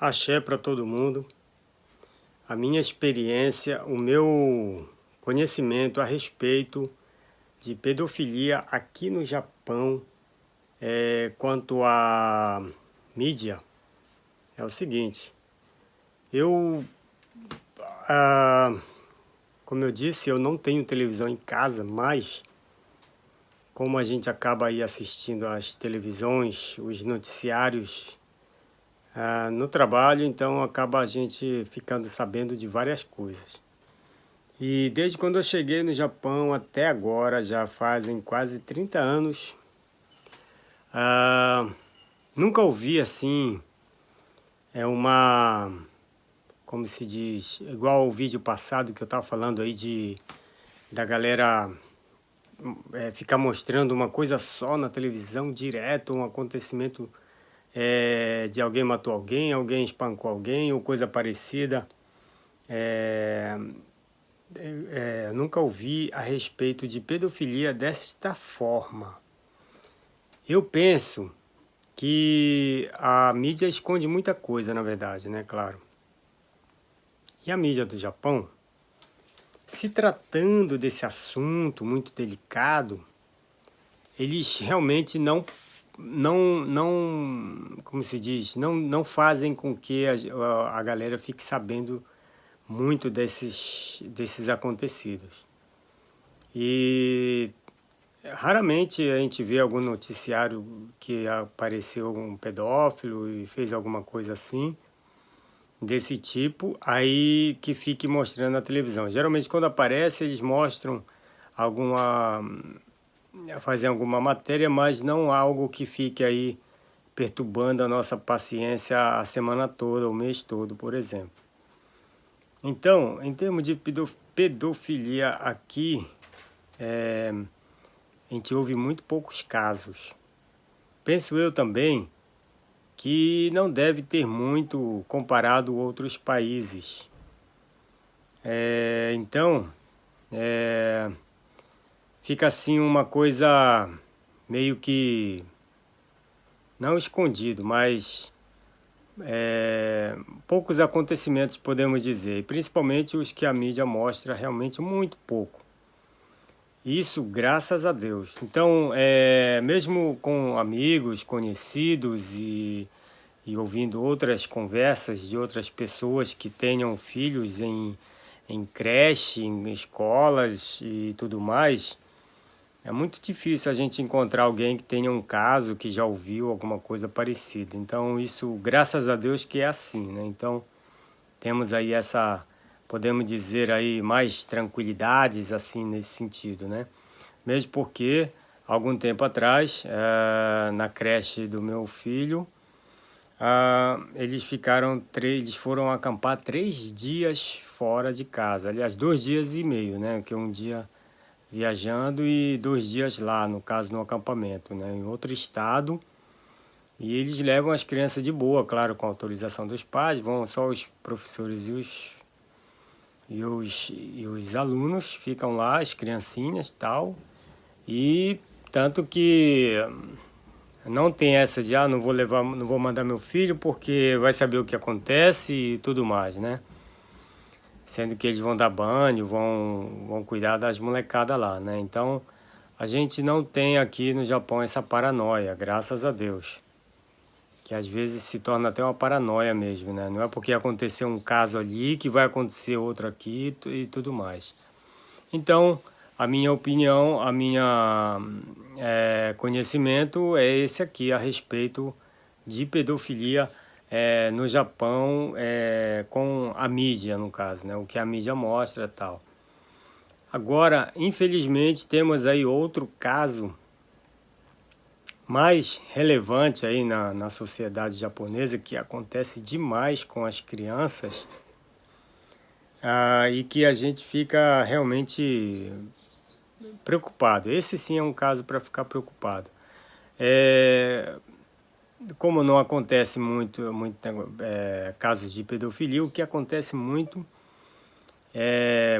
Axé para todo mundo. A minha experiência, o meu conhecimento a respeito de pedofilia aqui no Japão, quanto à mídia, é o seguinte. Eu, ah, como eu disse, eu não tenho televisão em casa, mas como a gente acaba aí assistindo às televisões, os noticiários no trabalho, então acaba a gente ficando sabendo de várias coisas. E desde quando eu cheguei no Japão até agora, já fazem quase 30 anos, nunca ouvi assim, como se diz, igual o vídeo passado que eu estava falando aí da galera ficar mostrando uma coisa só na televisão, direto, um acontecimento de alguém matou alguém, alguém espancou alguém ou coisa parecida. Nunca ouvi a respeito de pedofilia desta forma. Eu penso que a mídia esconde muita coisa, na verdade, né? Claro. E a mídia do Japão, se tratando desse assunto muito delicado, eles realmente como se diz, não fazem com que a galera fique sabendo muito desses acontecidos. E raramente a gente vê algum noticiário que apareceu um pedófilo e fez alguma coisa assim, desse tipo, aí que fique mostrando na televisão. Geralmente quando aparece eles mostram fazem alguma matéria, mas não algo que fique aí perturbando a nossa paciência a semana toda, o mês todo, por exemplo. Então, em termos de pedofilia aqui, a gente ouve muito poucos casos. Penso eu também que não deve ter muito comparado a outros países. Então, fica assim uma coisa meio que, não escondido, mas poucos acontecimentos podemos dizer, e principalmente os que a mídia mostra realmente muito pouco. Isso, graças a Deus. Então, mesmo com amigos, conhecidos e ouvindo outras conversas de outras pessoas que tenham filhos em creche, em escolas e tudo mais, é muito difícil a gente encontrar alguém que tenha um caso, que já ouviu alguma coisa parecida. Então, isso, graças a Deus que é assim, né? Então, temos aí podemos dizer aí, mais tranquilidades, assim, nesse sentido, né? Mesmo porque, algum tempo atrás, na creche do meu filho, eles foram acampar 3 dias fora de casa. Aliás, 2 dias e meio, né? Que um dia viajando e 2 dias lá, no caso, no acampamento, né? Em outro estado. E eles levam as crianças de boa, claro, com autorização dos pais. Vão só os professores e os alunos ficam lá, as criancinhas e tal. E tanto que não tem essa de, não vou levar, não vou mandar meu filho porque vai saber o que acontece e tudo mais, né? Sendo que eles vão dar banho, vão cuidar das molecadas lá, né? Então, a gente não tem aqui no Japão essa paranoia, graças a Deus. Que às vezes se torna até uma paranoia mesmo, né? Não é porque aconteceu um caso ali que vai acontecer outro aqui e tudo mais. Então, a minha opinião, a minha conhecimento é esse aqui a respeito de pedofilia no Japão, com a mídia, no caso, né? O que a mídia mostra e tal. Agora, infelizmente, temos aí outro caso mais relevante aí na sociedade japonesa, que acontece demais com as crianças, e que a gente fica realmente preocupado. Esse sim é um caso para ficar preocupado. Como não acontece muito casos de pedofilia, o que acontece muito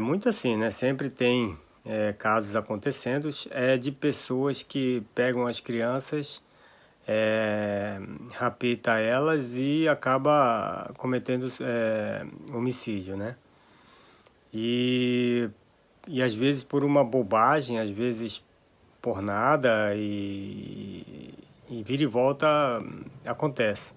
muito assim, né? Sempre tem casos acontecendo de pessoas que pegam as crianças rapta elas e acaba cometendo homicídio, né? E às vezes por uma bobagem, às vezes por nada, e vira e volta acontece.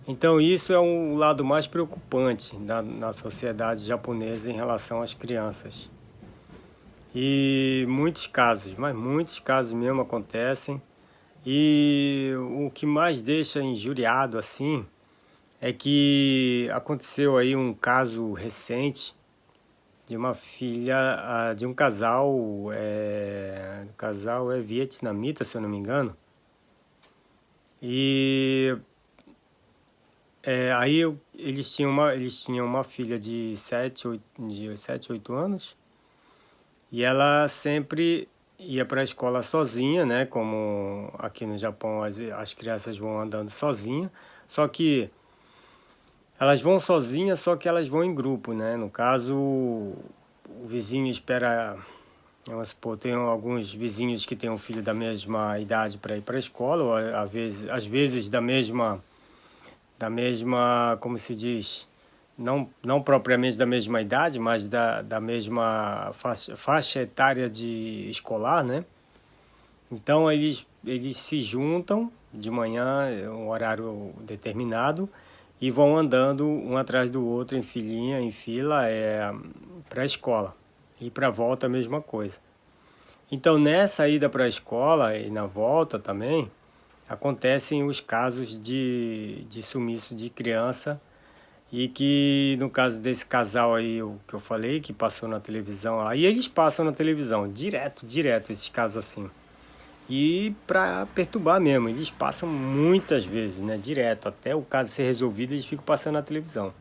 Então isso é um lado mais preocupante na sociedade japonesa em relação às crianças. E muitos casos, mas muitos casos mesmo acontecem. E o que mais deixa injuriado assim é que aconteceu aí um caso recente de uma filha de um casal, o casal é vietnamita, se eu não me engano. E aí eles tinham uma filha de 7, 8 anos, e ela sempre ia para a escola sozinha, né? Como aqui no Japão as crianças vão andando sozinha, só que elas vão sozinhas, só que elas vão em grupo, né? No caso, o vizinho espera, vamos supor, tem alguns vizinhos que têm um filho da mesma idade para ir para a escola, ou às vezes da mesma, como se diz, não propriamente da mesma idade, mas da mesma faixa etária de escolar, né? Então eles se juntam de manhã, um horário determinado, e vão andando um atrás do outro em filinha, em fila, para a escola. E para a volta a mesma coisa. Então nessa ida para a escola e na volta também, acontecem os casos de sumiço de criança, e que no caso desse casal aí, o que eu falei, que passou na televisão, aí eles passam na televisão, direto esses casos assim. E para perturbar mesmo, eles passam muitas vezes, né, direto, até o caso ser resolvido eles ficam passando na televisão.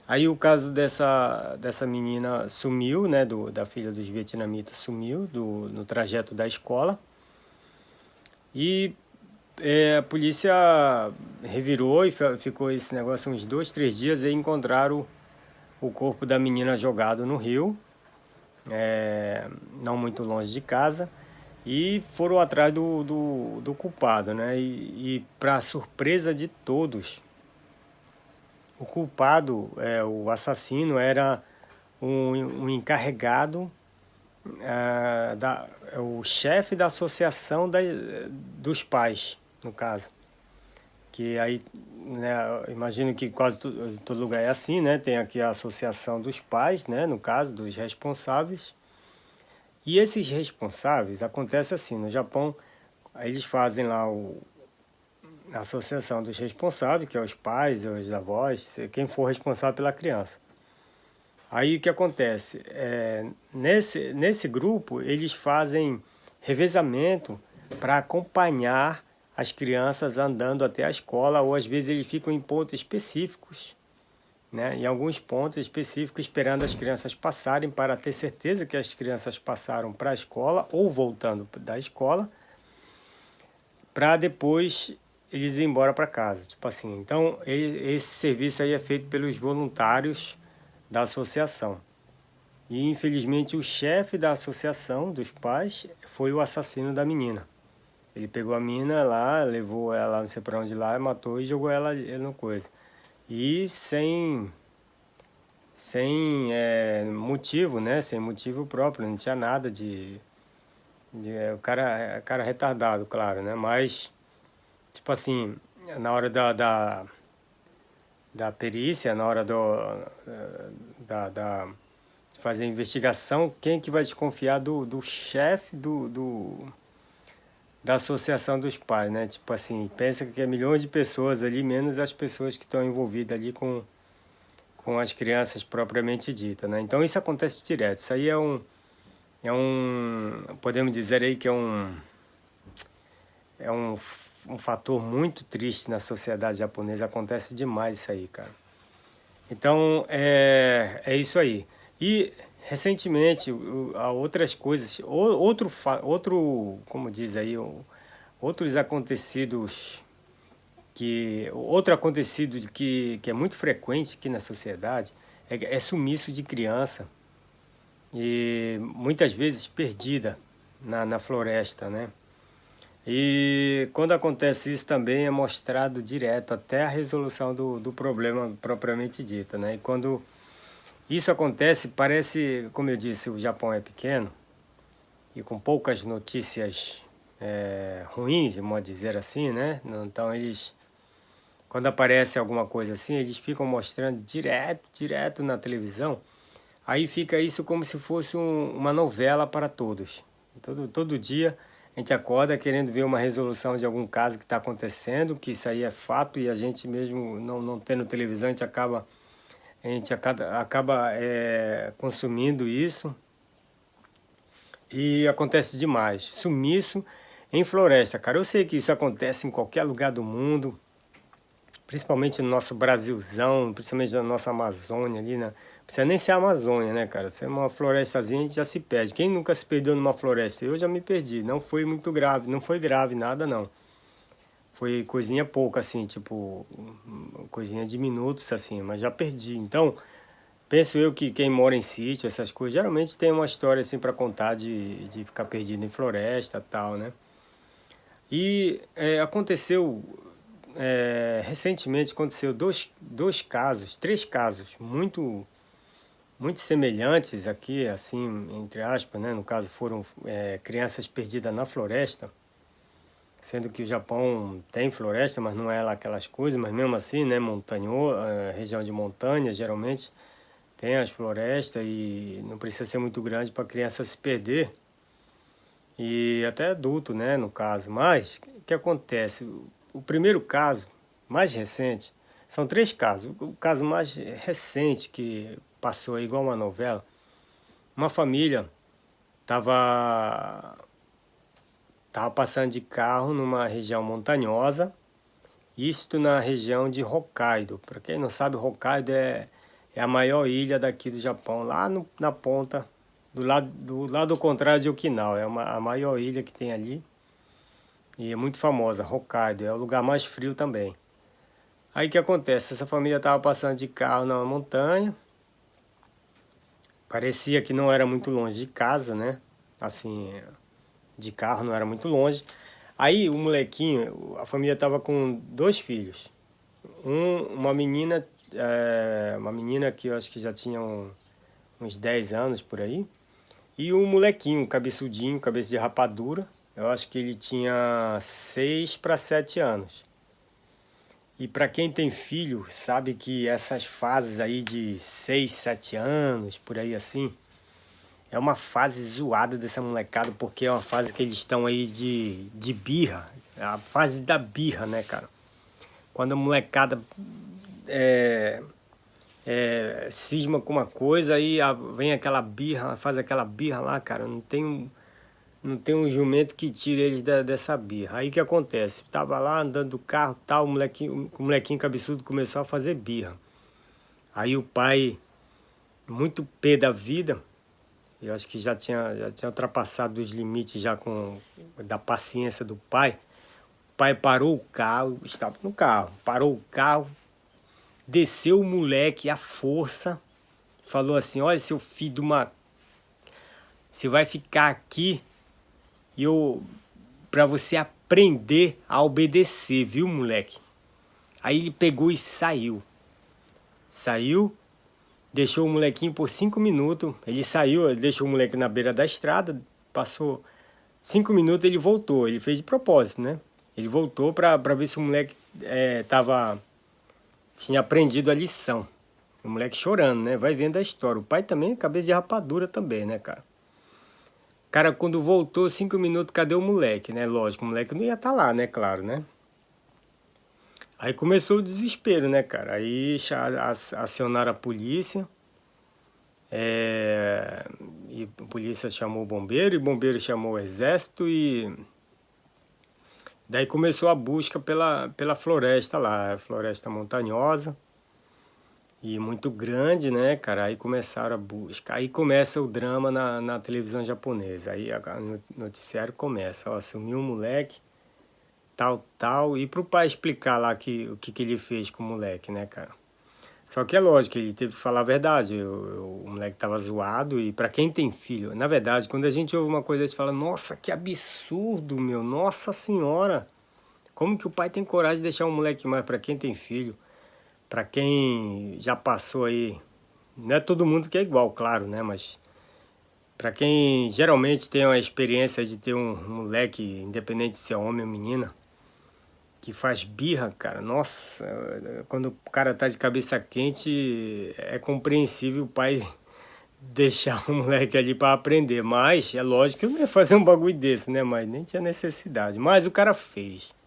Aí o caso dessa menina sumiu, né, da filha dos vietnamitas sumiu no trajeto da escola. E a polícia revirou e ficou esse negócio uns 2, 3 dias, e encontraram o corpo da menina jogado no rio, não muito longe de casa, e foram atrás do culpado, né? E para surpresa de todos, o culpado, o assassino, era um encarregado, o chefe da associação dos pais, no caso. Que aí, né, imagino que quase todo lugar é assim, né? Tem aqui a associação dos pais, né? No caso, dos responsáveis. E esses responsáveis, acontece assim, no Japão, eles fazem lá a associação dos responsáveis, que é os pais, os avós, quem for responsável pela criança. Aí o que acontece? Nesse grupo, eles fazem revezamento para acompanhar as crianças andando até a escola, ou às vezes eles ficam em pontos específicos, né? Em alguns pontos específicos, esperando as crianças passarem, para ter certeza que as crianças passaram para a escola ou voltando da escola, para depois eles ir embora para casa, tipo assim. Então esse serviço aí é feito pelos voluntários da associação. E infelizmente o chefe da associação dos pais foi o assassino da menina. Ele pegou a menina lá, levou ela não sei para onde lá, matou e jogou ela no coisa. E sem motivo, né? Sem motivo próprio, não tinha nada o cara retardado, claro, né? Mas, tipo assim, na hora da perícia, na hora de fazer a investigação, quem que vai desconfiar do chefe da associação dos pais, né? Tipo assim, pensa que é milhões de pessoas ali, menos as pessoas que estão envolvidas ali com as crianças propriamente dita, né? Então isso acontece direto. Isso aí podemos dizer aí que é um fator muito triste na sociedade japonesa. Acontece demais isso aí, cara. Então é isso aí. E recentemente há outras coisas, como diz aí, outros acontecidos outro acontecido que é muito frequente aqui na sociedade é sumiço de criança, e muitas vezes perdida na floresta, né? E quando acontece isso também é mostrado direto até a resolução do problema propriamente dita, né? E quando isso acontece, parece, como eu disse, o Japão é pequeno e com poucas notícias ruins, de modo dizer assim, né? Então eles, quando aparece alguma coisa assim, eles ficam mostrando direto na televisão. Aí fica isso como se fosse uma novela para todos. Todo dia a gente acorda querendo ver uma resolução de algum caso que está acontecendo, que isso aí é fato, e a gente mesmo não tendo televisão, a gente acaba consumindo isso. E acontece demais. Sumiço em floresta, cara. Eu sei que isso acontece em qualquer lugar do mundo, principalmente no nosso Brasilzão, principalmente na nossa Amazônia ali, né? Não precisa nem ser a Amazônia, né, cara? Se é uma florestazinha, a gente já se perde. Quem nunca se perdeu numa floresta? Eu já me perdi. Não foi muito grave, não foi grave nada, não. Foi coisinha pouca, assim, tipo, coisinha de minutos, assim, mas já perdi. Então, penso eu que quem mora em sítio, essas coisas, geralmente tem uma história, assim, para contar de ficar perdido em floresta e tal, né? E aconteceu recentemente aconteceu dois casos, três casos muito semelhantes aqui, assim, entre aspas, né? No caso foram crianças perdidas na floresta, sendo que o Japão tem floresta, mas não é lá aquelas coisas, mas mesmo assim, né? Região de montanha, geralmente tem as florestas e não precisa ser muito grande para a criança se perder. E até adulto, né, no caso. Mas, o que acontece? O primeiro caso, mais recente, são três casos. O caso mais recente que passou aí igual uma novela, uma família tava passando de carro numa região montanhosa, isto na região de Hokkaido. Para quem não sabe, Hokkaido é a maior ilha daqui do Japão, lá na ponta, do lado contrário de Okinawa. A maior ilha que tem ali e é muito famosa, Hokkaido, é o lugar mais frio também. Aí o que acontece? Essa família estava passando de carro na montanha, parecia que não era muito longe de casa, né? Assim, de carro não era muito longe. Aí o molequinho, a família estava com dois filhos. Uma menina que eu acho que já tinha uns 10 anos por aí. E um molequinho, cabeçudinho, cabeça de rapadura. Eu acho que ele tinha 6 para 7 anos. E para quem tem filho, sabe que essas fases aí de 6 7 anos, por aí assim, é uma fase zoada dessa molecada, porque é uma fase que eles estão aí de birra. É a fase da birra, né, cara? Quando a molecada cisma com uma coisa, aí vem aquela birra, faz aquela birra lá, cara. Não tem um jumento que tire eles dessa birra. Aí o que acontece? Tava lá andando do carro, tal, o molequinho cabeçudo começou a fazer birra. Aí o pai, muito pé da vida, eu acho que já tinha ultrapassado os limites já da paciência do pai. O pai parou o carro, estava no carro, parou o carro, desceu o moleque à força, falou assim: olha, seu filho de uma... Você vai ficar aqui e para você aprender a obedecer, viu, moleque? Aí ele pegou e saiu. Saiu, deixou o molequinho por 5 minutos. Ele saiu, ele deixou o moleque na beira da estrada, passou 5 minutos, ele voltou. Ele fez de propósito, né? Ele voltou para ver se o moleque tinha aprendido a lição. O moleque chorando, né? Vai vendo a história. O pai também, cabeça de rapadura também, né, cara? Cara, quando voltou 5 minutos, cadê o moleque, né? Lógico, o moleque não ia estar lá, né? Claro, né? Aí começou o desespero, né, cara? Aí acionaram a polícia. E a polícia chamou o bombeiro, e o bombeiro chamou o exército, e daí começou a busca pela floresta lá, floresta montanhosa e muito grande, né, cara? Aí começaram a busca. Aí começa o drama na televisão japonesa. Aí o noticiário começa, ó, sumiu um moleque, tal, e pro pai explicar lá o que ele fez com o moleque, né, cara? Só que é lógico, ele teve que falar a verdade. O moleque tava zoado e pra quem tem filho, na verdade, quando a gente ouve uma coisa, a gente fala, nossa, que absurdo, meu, nossa senhora. Como que o pai tem coragem de deixar um moleque mais pra quem tem filho? Pra quem já passou aí, não é todo mundo que é igual, claro, né? Mas pra quem geralmente tem uma experiência de ter um moleque, independente se é homem ou menina, que faz birra, cara, nossa, quando o cara tá de cabeça quente, é compreensível o pai deixar o moleque ali pra aprender. Mas é lógico que eu não ia fazer um bagulho desse, né? Mas nem tinha necessidade. Mas o cara fez.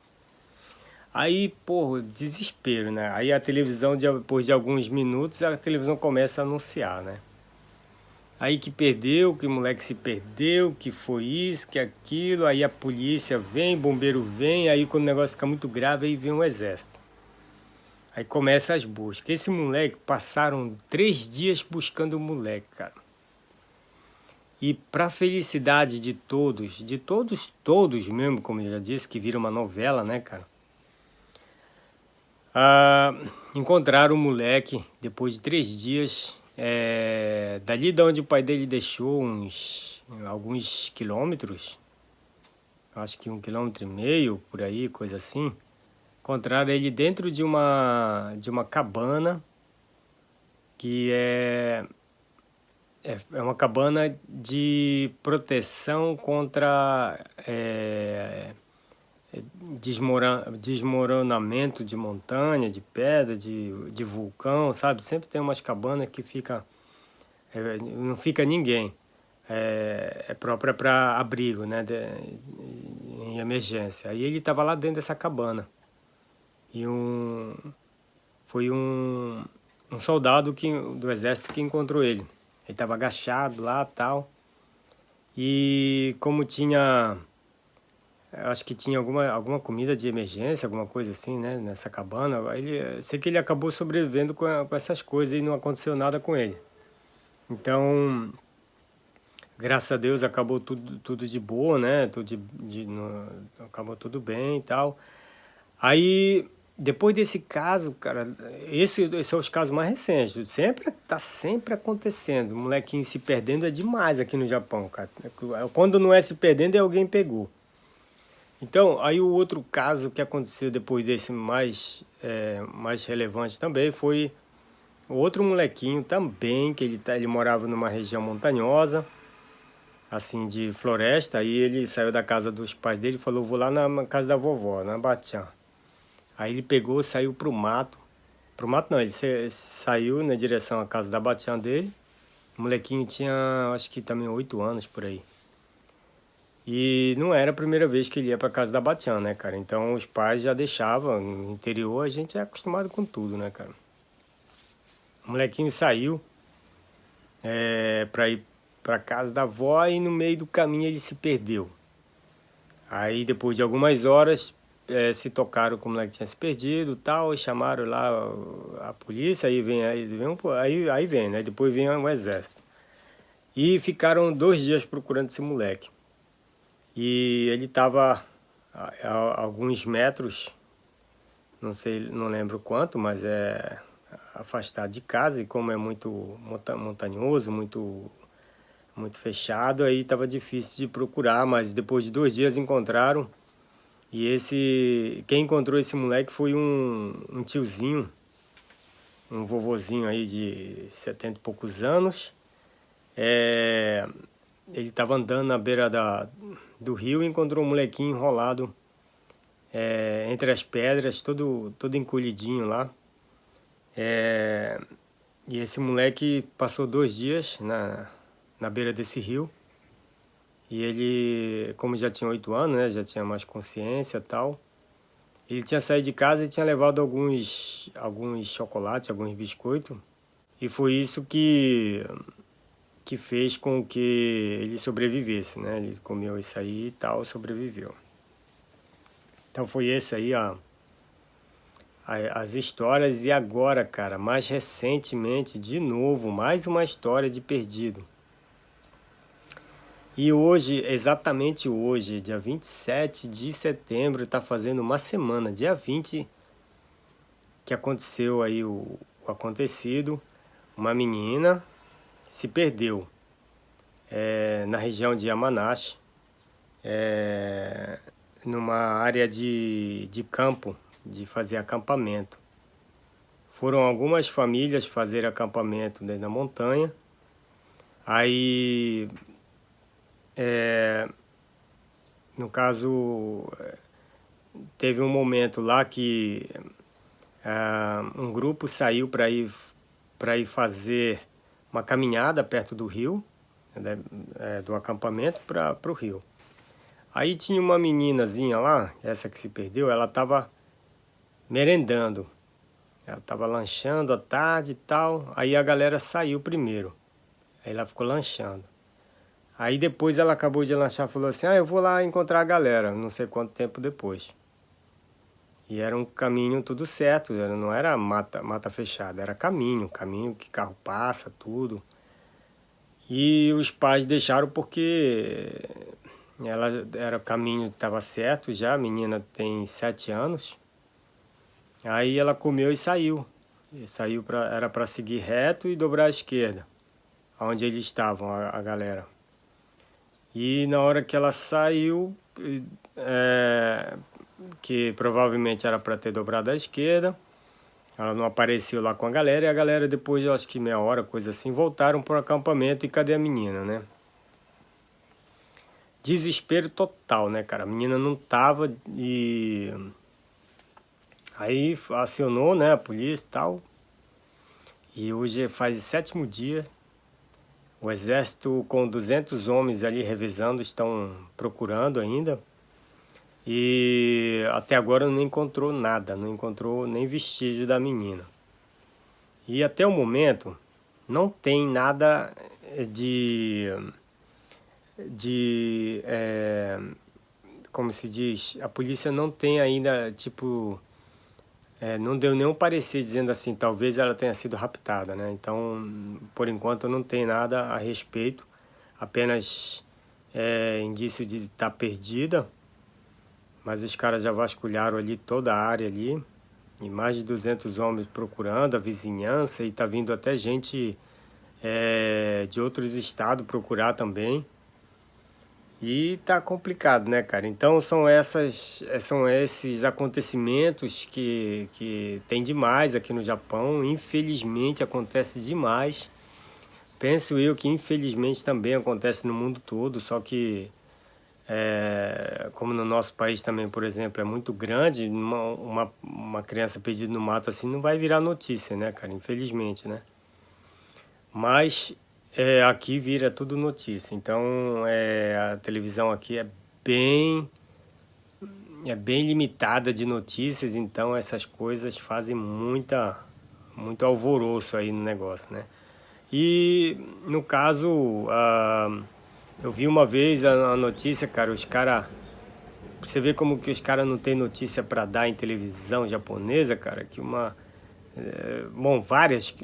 Aí, porra, desespero, né? Aí a televisão, depois de alguns minutos, a televisão começa a anunciar, né? Aí que perdeu, que o moleque se perdeu, que foi isso, que aquilo. Aí a polícia vem, bombeiro vem. Aí quando o negócio fica muito grave, aí vem o exército. Aí começa as buscas. Esse moleque, passaram 3 dias buscando o moleque, cara. E para felicidade de todos, todos mesmo, como eu já disse, que vira uma novela, né, cara? Encontraram o moleque depois de 3 dias, dali de onde o pai dele deixou alguns quilômetros, acho que 1,5 km por aí, coisa assim. Encontraram ele dentro de uma cabana, que é uma cabana de proteção contra desmoronamento de montanha, de pedra, de vulcão, sabe? Sempre tem umas cabanas que não fica ninguém. É própria para abrigo, né? Em emergência. Aí ele estava lá dentro dessa cabana. E foi um soldado do exército que encontrou ele. Ele estava agachado lá e tal. E como tinha... Acho que tinha alguma comida de emergência, alguma coisa assim, né? Nessa cabana. Sei que ele acabou sobrevivendo com essas coisas e não aconteceu nada com ele. Então, graças a Deus acabou tudo de boa, né? Acabou tudo bem e tal. Aí, depois desse caso, cara, esses são os casos mais recentes. Tá sempre acontecendo. O molequinho se perdendo é demais aqui no Japão, cara. Quando não é se perdendo, é alguém pegou. Então, aí o outro caso que aconteceu depois desse mais relevante também foi outro molequinho também, que ele morava numa região montanhosa, assim, de floresta. Aí ele saiu da casa dos pais dele e falou, vou lá na casa da vovó, na Batian. Aí ele pegou, saiu pro mato. Pro mato não, ele saiu na direção à casa da Batian dele. O molequinho tinha, acho que também 8 anos por aí. E não era a primeira vez que ele ia para casa da Batian, né, cara? Então os pais já deixavam. No interior a gente é acostumado com tudo, né, cara? O molequinho saiu para ir para casa da avó e no meio do caminho ele se perdeu. Aí depois de algumas horas se tocaram que o moleque tinha se perdido e tal, e chamaram lá a polícia, aí vem, né? Depois vem o exército. E ficaram 2 dias procurando esse moleque. E ele estava a alguns metros, não sei, não lembro quanto, mas afastado de casa, e como é muito montanhoso, muito fechado, aí estava difícil de procurar, mas depois de 2 dias encontraram. E quem encontrou esse moleque foi um tiozinho, um vovozinho aí de 70 e poucos anos. Ele estava andando na beira do rio e encontrou um molequinho enrolado entre as pedras, todo encolhidinho lá. E esse moleque passou 2 dias na beira desse rio. E ele, como já tinha 8 anos, né, já tinha mais consciência e tal, ele tinha saído de casa e tinha levado alguns chocolates, alguns biscoitos. E foi isso que fez com que ele sobrevivesse, né? Ele comeu isso aí e tal, sobreviveu. Então foi esse aí as histórias. E agora, cara, mais recentemente, de novo, mais uma história de perdido. E hoje, exatamente hoje, dia 27 de setembro, está fazendo uma semana, dia 20, que aconteceu aí o acontecido. Uma menina se perdeu na região de Yamanashi, numa área de campo, de fazer acampamento. Foram algumas famílias fazer acampamento dentro da montanha. Aí, no caso, teve um momento lá que um grupo saiu para ir fazer uma caminhada perto do rio, do acampamento para o rio. Aí tinha uma meninazinha lá, essa que se perdeu, ela estava merendando. Ela estava lanchando à tarde e tal, aí a galera saiu primeiro. Aí ela ficou lanchando. Aí depois ela acabou de lanchar e falou assim, eu vou lá encontrar a galera, não sei quanto tempo depois. E era um caminho tudo certo, não era mata fechada, era caminho que carro passa, tudo. E os pais deixaram porque o caminho estava certo já, a menina tem 7 anos. Aí ela comeu e saiu. Era para seguir reto e dobrar à esquerda, onde eles estavam, a galera. E na hora que ela saiu, que provavelmente era para ter dobrado à esquerda, ela não apareceu lá com a galera, e a galera depois, eu acho que meia hora, coisa assim, voltaram para o acampamento e cadê a menina, né? Desespero total, né, cara? A menina não tava e... Aí acionou, né, a polícia e tal. E hoje faz 7º dia. O exército com 200 homens ali revezando, estão procurando ainda. E até agora não encontrou nada, não encontrou nem vestígio da menina. E até o momento não tem nada como se diz, a polícia não tem ainda, tipo, não deu nenhum parecer dizendo assim, talvez ela tenha sido raptada, né? Então, por enquanto não tem nada a respeito, apenas indício de estar perdida, mas os caras já vasculharam ali toda a área ali, e mais de 200 homens procurando, a vizinhança, e tá vindo até gente de outros estados procurar também. E tá complicado, né, cara? Então são esses acontecimentos que tem demais aqui no Japão. Infelizmente acontece demais. Penso eu que infelizmente também acontece no mundo todo, só que como no nosso país também, por exemplo, é muito grande, uma criança perdida no mato assim não vai virar notícia, né, cara? Infelizmente, né? Mas aqui vira tudo notícia, então a televisão aqui é bem limitada de notícias, então essas coisas fazem muito alvoroço aí no negócio, né? E no caso, eu vi uma vez a notícia, cara, você vê como que os caras não tem notícia para dar em televisão japonesa, cara, que várias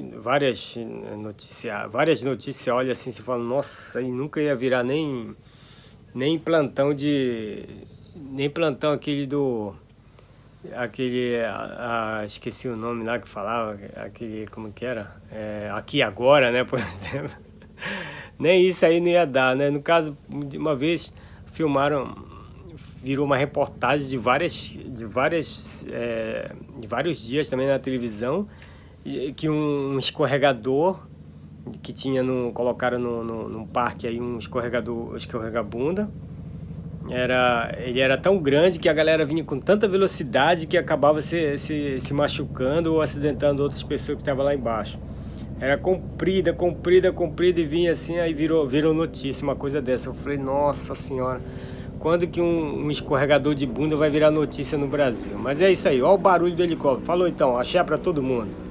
notícias, olha assim, você fala, nossa, aí nunca ia virar nem plantão esqueci o nome lá que falava, como que era? Aqui Agora, né, por exemplo. Nem isso aí não ia dar, né? No caso, de uma vez virou uma reportagem de vários dias também na televisão, que um escorregador que colocaram num parque aí, um escorregabunda, ele era tão grande que a galera vinha com tanta velocidade que acabava se machucando ou acidentando outras pessoas que estavam lá embaixo. Era comprida e vinha assim, aí virou notícia, uma coisa dessa. Eu falei, nossa senhora, quando que um escorregador de bunda vai virar notícia no Brasil? Mas é isso aí, olha o barulho do helicóptero. Falou então, axé pra todo mundo.